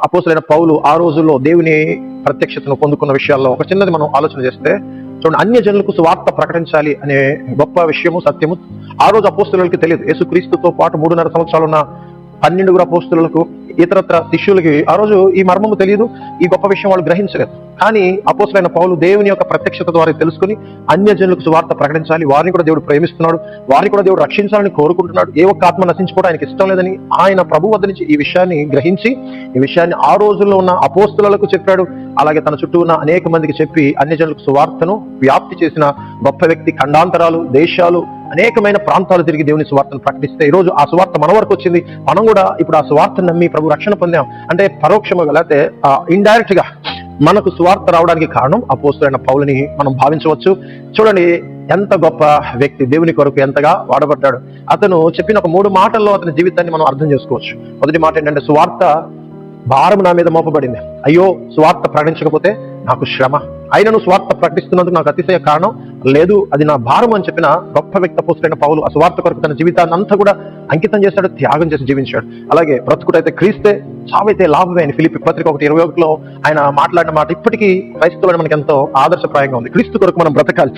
అపోస్తలుడైన పౌలు ఆ రోజుల్లో దేవుని ప్రత్యక్షతను పొందుకున్న విషయాల్లో ఒక చిన్నది మనం ఆలోచన చేస్తే చూడండి, అన్య జనులకు సువార్త ప్రకటించాలి అనే గొప్ప విషయము, సత్యము ఆ రోజు అపోస్తలులకి తెలియదు. యేసుక్రీస్తుతో పాటు 3.5 సంవత్సరాలు ఉన్న 12 అపోస్తలులకు, ఇతరత్ర శిష్యులకి ఆ రోజు ఈ మర్మము తెలియదు, ఈ గొప్ప విషయం వాళ్ళు గ్రహించలేదు. కానీ అపోస్తలుడైన పౌలు దేవుని యొక్క ప్రత్యక్షత ద్వారా తెలుసుకుని అన్య జనులకు సువార్త ప్రకటించాలి, వారిని కూడా దేవుడు ప్రేమిస్తున్నాడు, వారిని కూడా దేవుడు రక్షించాలని కోరుకుంటున్నాడు, ఏ ఒక్క ఆత్మ నశించుకోవడం ఆయనకి ఇష్టం లేదని ఆయన ప్రభు వద్ద నుంచి ఈ విషయాన్ని గ్రహించి ఈ విషయాన్ని ఆ రోజుల్లో ఉన్న అపోస్తలులకు చెప్పాడు. అలాగే తన చుట్టూ ఉన్న అనేక మందికి చెప్పి అన్య జనులకు సువార్తను వ్యాప్తి చేసిన గొప్ప వ్యక్తి. ఖండాంతరాలు, దేశాలు, అనేకమైన ప్రాంతాలు తిరిగి దేవుని సువార్తను ప్రకటిస్తే ఈ రోజు ఆ సువార్త మన వరకు వచ్చింది. మనం కూడా ఇప్పుడు ఆ సువార్తను నమ్మి ప్రభు రక్షణ పొందాం. అంటే పరోక్షముగా లేకపోతే ఇండైరెక్ట్ గా మనకు సువార్త రావడానికి కారణం అపోస్తలుడైన పౌలుని మనం భావించవచ్చు. చూడండి, ఎంత గొప్ప వ్యక్తి, దేవుని కొరకు ఎంతగా వాడబడ్డాడు. అతను చెప్పిన ఒక 3 మాటల్లో అతని జీవితాన్ని మనం అర్థం చేసుకోవచ్చు. మొదటి మాట ఏంటంటే, సువార్త భారం నా మీద మోపబడింది. అయ్యో, సువార్త ప్రకటించకపోతే నాకు శ్రమ, అయినను సువార్త ప్రకటిస్తున్నందుకు నాకు అతిశయ కారణం లేదు, అది నా భారం అని చెప్పిన గొప్ప వ్యక్తి అపోస్తలుడైన పౌలు. ఆ సువార్త కొరకు తన జీవితాన్ని అంతా కూడా అంకితం చేశాడు, త్యాగం చేసి జీవించాడు. అలాగే బ్రతుకుడైతే క్రీస్తే, చావైతే లాభమే అని ఫిలిప్పీ పత్రిక 1:21లో ఆయన మాట్లాడిన మాట ఇప్పటికీ క్రైస్తవులు మనకి ఎంతో ఆదర్శప్రాయంగా ఉంది. క్రీస్తు కొరకు మనం బ్రతకాలి.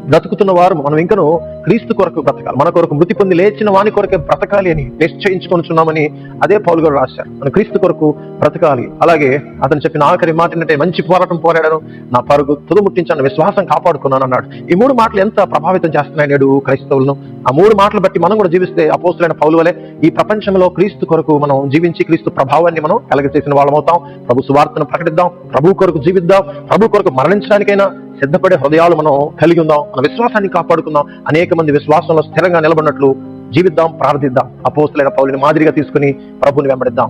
బ్రతుకుతున్న వారు మనం ఇంకనూ క్రీస్తు కొరకు బ్రతకాలి, మన కొరకు మృతి పొంది లేచిన వాని కొరకే బ్రతకాలి అని నిశ్చయించుకొనిచున్నామని అదే పౌలు గారు రాశారు. మనం క్రీస్తు కొరకు బ్రతకాలి. అలాగే అతను చెప్పిన ఆఖరి మాట ఏంటంటే, మంచి పోరాటం పోరాడాను, నా పరుగు తుదముట్టించాను, విశ్వాసం కాపాడుకున్నాను అన్నాడు. ఈ 3 మాటలు ఎంత ప్రభావితం చేస్తున్నాయి నేడు క్రైస్తవులను. ఆ 3 మాటలు బట్టి మనం కూడా జీవిస్తే అపోస్తలుడైన పౌలు వలె ఈ ప్రపంచంలో క్రీస్తు కొరకు మనం జీవించి క్రీస్తు ప్రభావాన్ని మనం కలగచేసిన వాళ్ళం అవుతాం. ప్రభు సువార్తను ప్రకటిద్దాం, ప్రభు కొరకు జీవిద్దాం, ప్రభు కొరకు మరణించడానికైనా సిద్ధపడే హృదయాలు మనం కలిగి ఉందాం. మన విశ్వాసాన్ని కాపాడుకుందాం, అనేక మంది విశ్వాసంలో స్థిరంగా నిలబడినట్లు జీవిద్దాం, ప్రార్థిద్దాం. అపోస్తలుడైన పౌలుని మాదిరిగా తీసుకుని ప్రభువుని వెంబడిద్దాం.